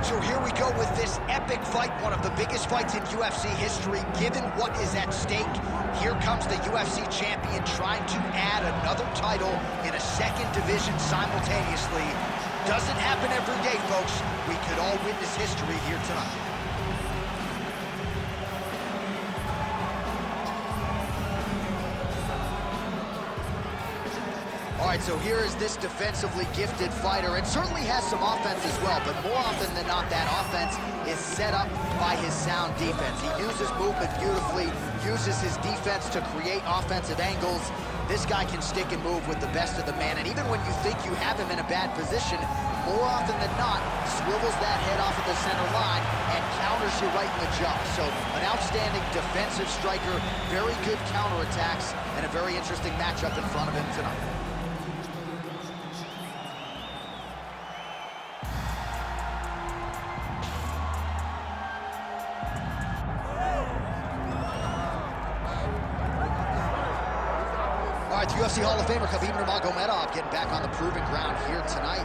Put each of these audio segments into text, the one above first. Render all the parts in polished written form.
right, so here we go with this epic fight, one of the biggest fights in UFC history, given what is at stake. Here comes the UFC champion trying to add another title in a second division simultaneously. Doesn't happen every day, folks. We could all witness history here tonight. All right, so here is this defensively gifted fighter, and certainly has some offense as well, but more often than not, that offense is set up by his sound defense. He uses movement beautifully, uses his defense to create offensive angles. This guy can stick and move with the best of the man, and even when you think you have him in a bad position, more often than not, swivels that head off of the center line and counters you right in the jaw. So an outstanding defensive striker, very good counterattacks, and a very interesting matchup in front of him tonight. All right, the UFC Hall of Famer Khabib Nurmagomedov getting back on the proven ground here tonight.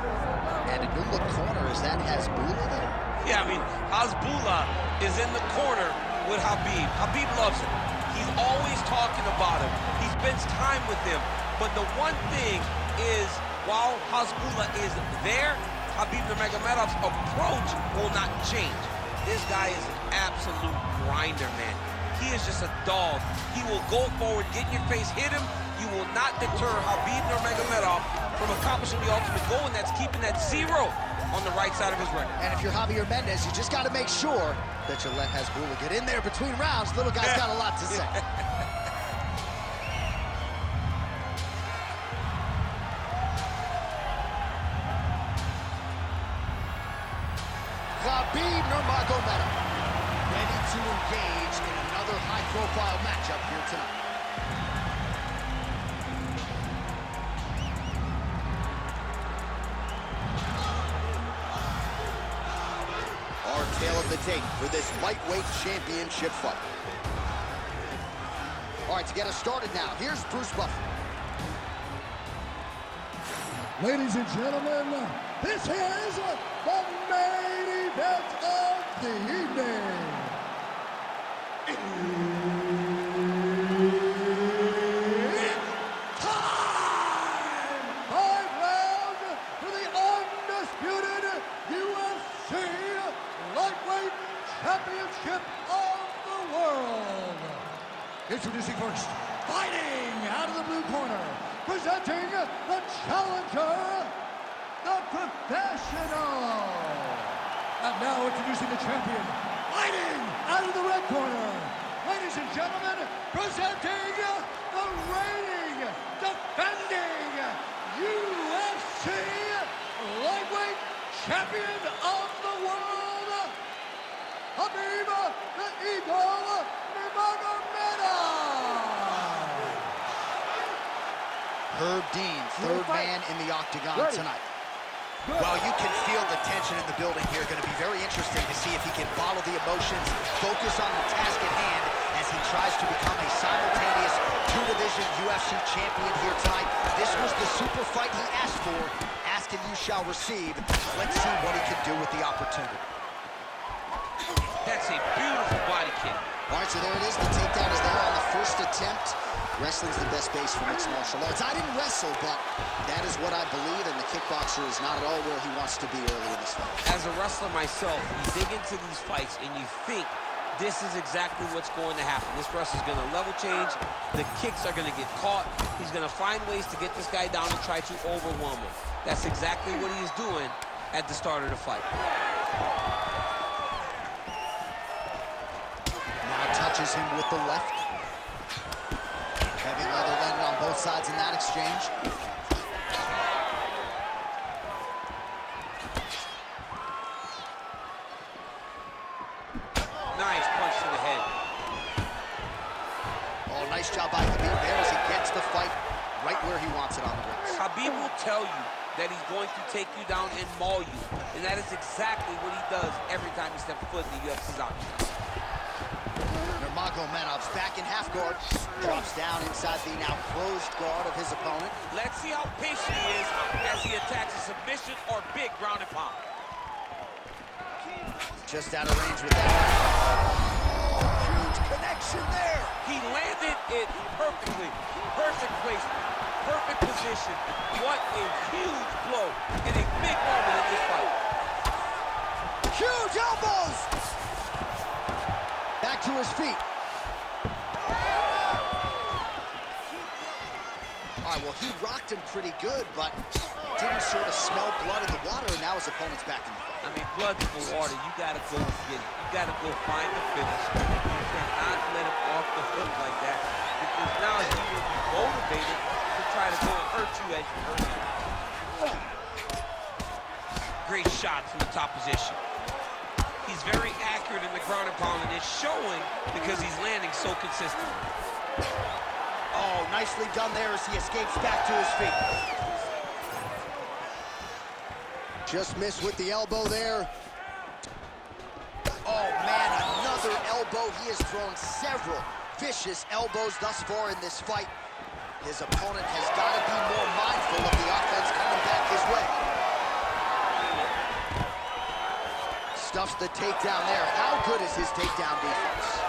And in the corner, is that Hasbulla there? Yeah, I mean, Hasbulla is in the corner with Khabib. Khabib loves him. He's always talking about him. He spends time with him. But the one thing is, while Hasbulla is there, Khabib Nurmagomedov's approach will not change. This guy is an absolute grinder, man. He is just a dog. He will go forward, get in your face, hit him. You will not deter Khabib Nurmagomedov from accomplishing the ultimate goal, and that's keeping that 0 on the right side of his record. And if you're Javier Mendez, you just got to make sure that you let Hasbulla get in there between rounds. Little guy's got a lot to say. Khabib Nurmagomedov ready to engage in another high-profile matchup here tonight. Tail of the tape for this lightweight championship fight. All right, to get us started now, here's Bruce Buffer. Ladies and gentlemen, this is the main event of the evening. It's time! 5 rounds for the undisputed UFC Lightweight Championship of the World. Introducing first, fighting out of the blue corner, presenting the challenger, the professional. And now introducing the champion, fighting out of the red corner. Ladies and gentlemen, presenting the reigning, defending UFC Lightweight Champion of the World, Khabib the Eagle Nurmagomedov. Herb Dean, third man in the octagon tonight. Well, you can feel the tension in the building here. Going to be very interesting to see if he can bottle the emotions, focus on the task at hand as he tries to become a simultaneous two-division UFC champion here tonight. This was the super fight he asked for. Ask and you shall receive. Let's see what he can do with the opportunity. That's a beautiful body kick. All right, so there it is. The takedown is there on the first attempt. Wrestling's the best base for mixed martial arts. I didn't wrestle, but that is what I believe, and the kickboxer is not at all where he wants to be early in this fight. As a wrestler myself, you dig into these fights and you think this is exactly what's going to happen. This wrestler's going to level change. The kicks are going to get caught. He's going to find ways to get this guy down and try to overwhelm him. That's exactly what he's doing at the start of the fight. Now touches him with the left. Heavy leather landed on both sides in that exchange. Nice punch to the head. Oh, nice job by Khabib there as he gets the fight right where he wants it on the ring. Khabib will tell you that he's going to take you down and maul you. And that is exactly what he does every time he steps foot in the UFC's octagon. Nurmagomedov's back in half guard. Drops down inside the now closed guard of his opponent. Let's see how patient he is as he attacks a submission or big ground and pound. Just out of range with that. Oh, huge connection there. He landed it perfectly. Perfect placement, perfect position. What a huge blow and a big moment in this fight. Huge elbows. Back to his feet. All right, well, he rocked him pretty good, but didn't sort of smell blood in the water, and now his opponent's back in the fight. I mean, blood's in the water. You got to go get it. You got to go find the finish. You cannot let him off the hook like that, because now he will be motivated to try to go and hurt you as you hurt him. Great shot from the top position. He's very accurate in the ground and pound, and it's showing because he's landing so consistently. Oh, nicely done there as he escapes back to his feet. Just missed with the elbow there. Oh, man, another elbow. He has thrown several vicious elbows thus far in this fight. His opponent has got to be more mindful of the offense coming back his way. Stuffs the takedown there. How good is his takedown defense?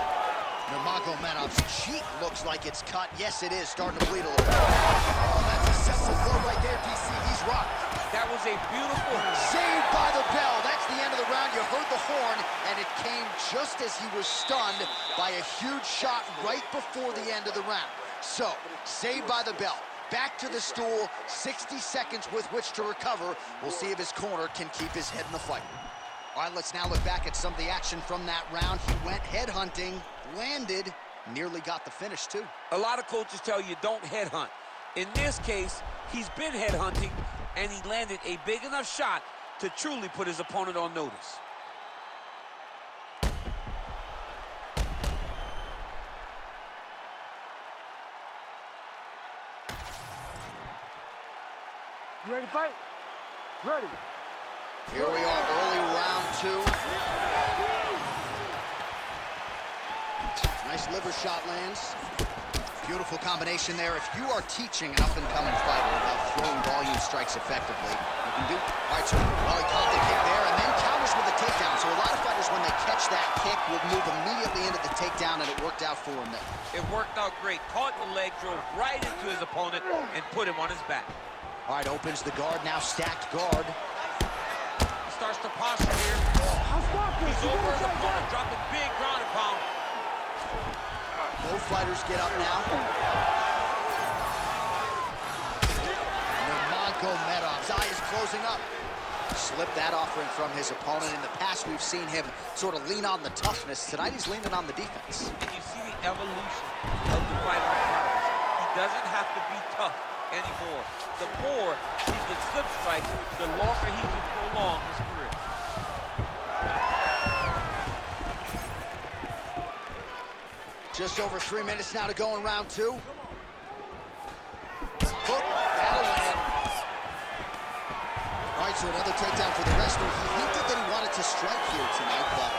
Nurmagomedov's cheek looks like it's cut. Yes, it is. Starting to bleed a little bit. Oh, that's a sensible blow right there, DC. He's rocked. That was a beautiful... Saved by the bell. That's the end of the round. You heard the horn, and it came just as he was stunned by a huge shot right before the end of the round. So, saved by the bell. Back to the stool. 60 seconds with which to recover. We'll see if his corner can keep his head in the fight. All right, let's now look back at some of the action from that round. He went headhunting, landed, nearly got the finish, too. A lot of coaches tell you don't headhunt. In this case, he's been headhunting, and he landed a big enough shot to truly put his opponent on notice. You ready to fight? Ready. Here we are, early round 2. Nice liver shot lands. Beautiful combination there. If you are teaching an up-and-coming fighter about throwing volume strikes effectively, you can do. All right, so well, he caught the kick there and then counters with a takedown. So a lot of fighters, when they catch that kick, will move immediately into the takedown, and it worked out for him there. It worked out great. Caught the leg, drove right into his opponent, and put him on his back. All right, opens the guard, now stacked guard. He starts to posture here. He's over his opponent, dropping big ground and pound. Both fighters get up now. Nurmagomedov's eye is closing up. Slipped that offering from his opponent. In the past, we've seen him sort of lean on the toughness. Tonight, he's leaning on the defense. And you see the evolution of the fighter in front of us. He doesn't have to be tough anymore. The more he can slip strike, the longer he can prolong his career. Just over 3 minutes now to go in round 2. Hook, that'll land. All right, so another takedown for the wrestler. He hinted that he wanted to strike here tonight, but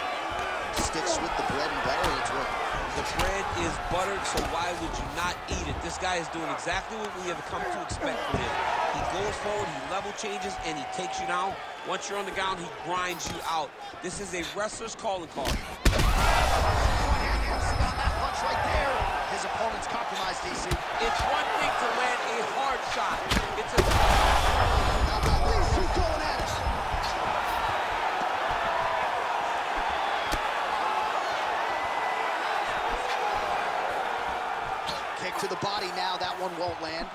sticks with the bread and butter, and it's working. The bread is buttered, so why would you not eat it? This guy is doing exactly what we have come to expect from him. He goes forward, he level changes, and he takes you down. Once you're on the ground, he grinds you out. This is a wrestler's calling card. Right there, his opponent's compromised, DC. It's one thing to land a hard shot. It's a... These two going at it. Kick to the body now, that one won't land.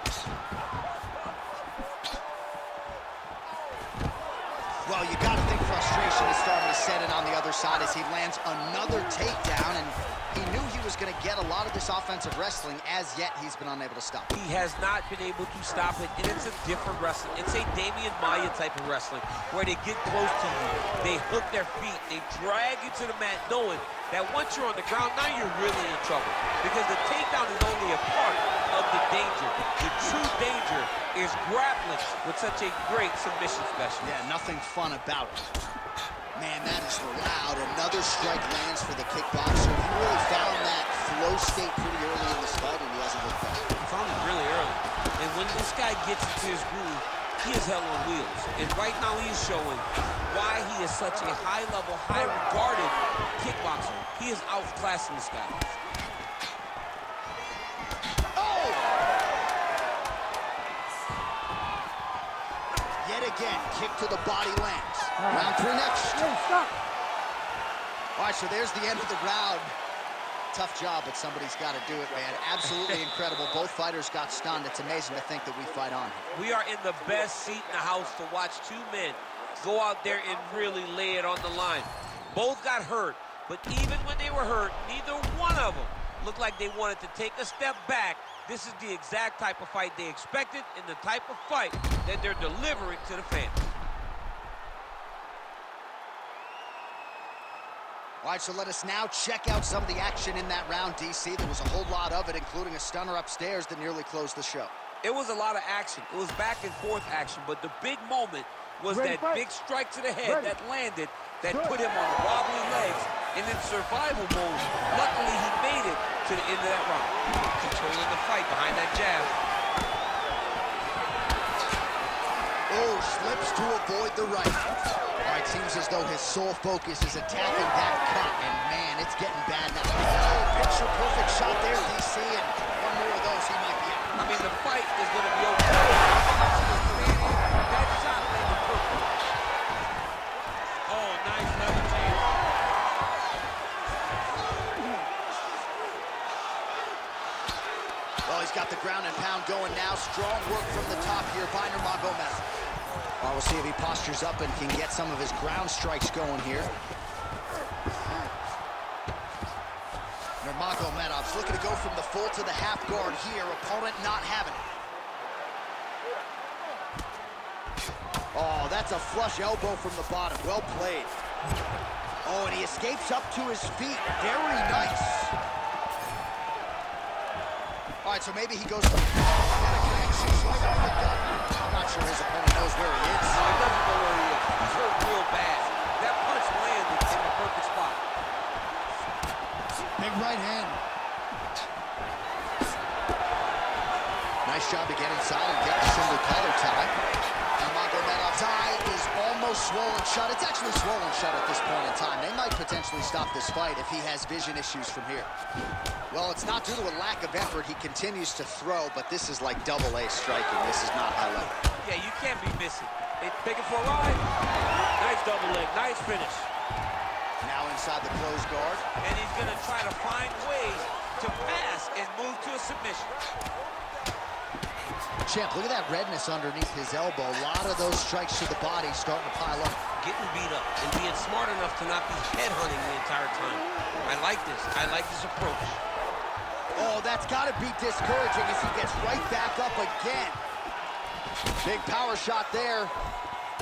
Well, you gotta think frustration is starting to set in on the other side as he lands another takedown, and he knew he was going to get a lot of this offensive wrestling. As yet, he's been unable to stop it. He has not been able to stop it, and it's a different wrestling. It's a Damian Maia type of wrestling, where they get close to you, they hook their feet, they drag you to the mat, knowing that once you're on the ground, now you're really in trouble, because the takedown is only a part of the danger. The true danger is grappling with such a great submission specialist. Yeah, nothing fun about it. Man, that is loud. Another strike lands for the kickboxer. He really found that flow state pretty early in this fight, and he hasn't looked back. He found it really early. And when this guy gets into his groove, he is hell on wheels. And right now he is showing why he is such a high-level, high-regarded kickboxer. He is outclassing this guy. Oh! Yet again, kick to the body lands. Round 3 next. Hey, stop. All right, so there's the end of the round. Tough job, but somebody's got to do it, man. Absolutely incredible. Both fighters got stunned. It's amazing to think that we fight on. We are in the best seat in the house to watch two men go out there and really lay it on the line. Both got hurt, but even when they were hurt, neither one of them looked like they wanted to take a step back. This is the exact type of fight they expected and the type of fight that they're delivering to the fans. All right, so let us now check out some of the action in that round, DC. There was a whole lot of it, including a stunner upstairs that nearly closed the show. It was a lot of action. It was back and forth action, but the big moment was that big strike to the head that landed, that put him on wobbly legs, and in survival mode, luckily he made it to the end of that round. Controlling the fight behind that jab. Oh, slips to avoid the right. All right, seems as though his sole focus is attacking that cut, and man, it's getting bad now. Oh, picture perfect shot there, DC, and one more of those, he might be out. I mean, the fight is going to be over. That shot landed perfect. Oh, nice level change. Well, he's got the ground and pound going now. Strong work from the top here by Nurmagomedov. Well, we'll see if he postures up and can get some of his ground strikes going here. Nurmagomedov's looking to go from the full to the half guard here. Opponent not having it. Oh, that's a flush elbow from the bottom. Well played. Oh, and he escapes up to his feet. Very nice. All right, so maybe he goes for I'm not sure his opponent knows where he is. No, he doesn't know where he is. He's hurt real bad. That punch landed in the perfect spot. Big right hand. Nice job to get inside and get the single collar tie. Nurmagomedov's eye is almost swollen shut. It's actually swollen shut at this point in time. They might potentially stop this fight if he has vision issues from here. Well, it's not due to a lack of effort. He continues to throw, but this is like double-A striking. This is not high level. Yeah, you can't be missing. They take it for a ride. Nice double leg. Nice finish. Now inside the closed guard. And he's going to try to find ways to pass and move to a submission. Champ, look at that redness underneath his elbow. A lot of those strikes to the body starting to pile up. Getting beat up and being smart enough to not be headhunting the entire time. I like this. I like this approach. Oh, that's got to be discouraging as he gets right back up again. Big power shot there.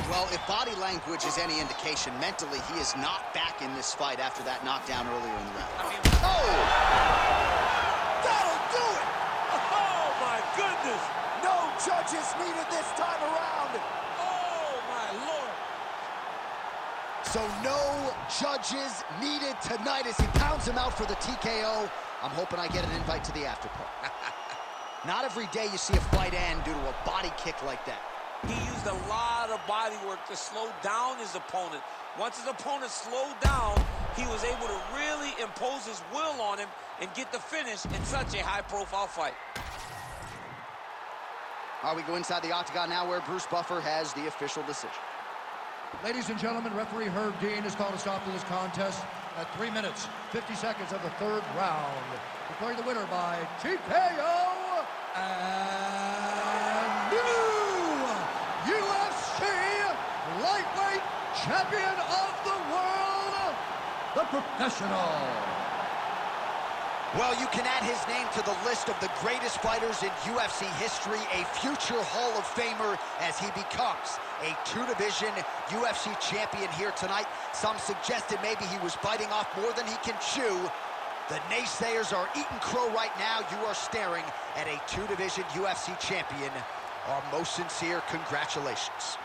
Well, if body language is any indication, mentally he is not back in this fight after that knockdown earlier in the round. I mean, oh! That'll do it! Oh, my goodness! No judges needed this time around. Oh, my Lord. So no judges needed tonight as he pounds him out for the TKO. I'm hoping I get an invite to the after party. Not every day you see a fight end due to a body kick like that. He used a lot of body work to slow down his opponent. Once his opponent slowed down, he was able to really impose his will on him and get the finish in such a high-profile fight. All right, we go inside the octagon now where Bruce Buffer has the official decision. Ladies and gentlemen, referee Herb Dean has called a stop to this contest at 3 minutes, 50 seconds of the third round. Declaring the winner by TKO and new UFC lightweight champion of the world, the professional. Well, you can add his name to the list of the greatest fighters in UFC history, a future Hall of Famer as he becomes a two-division UFC champion here tonight. Some suggested maybe he was biting off more than he can chew. The naysayers are eating crow right now. You are staring at a two-division UFC champion. Our most sincere congratulations.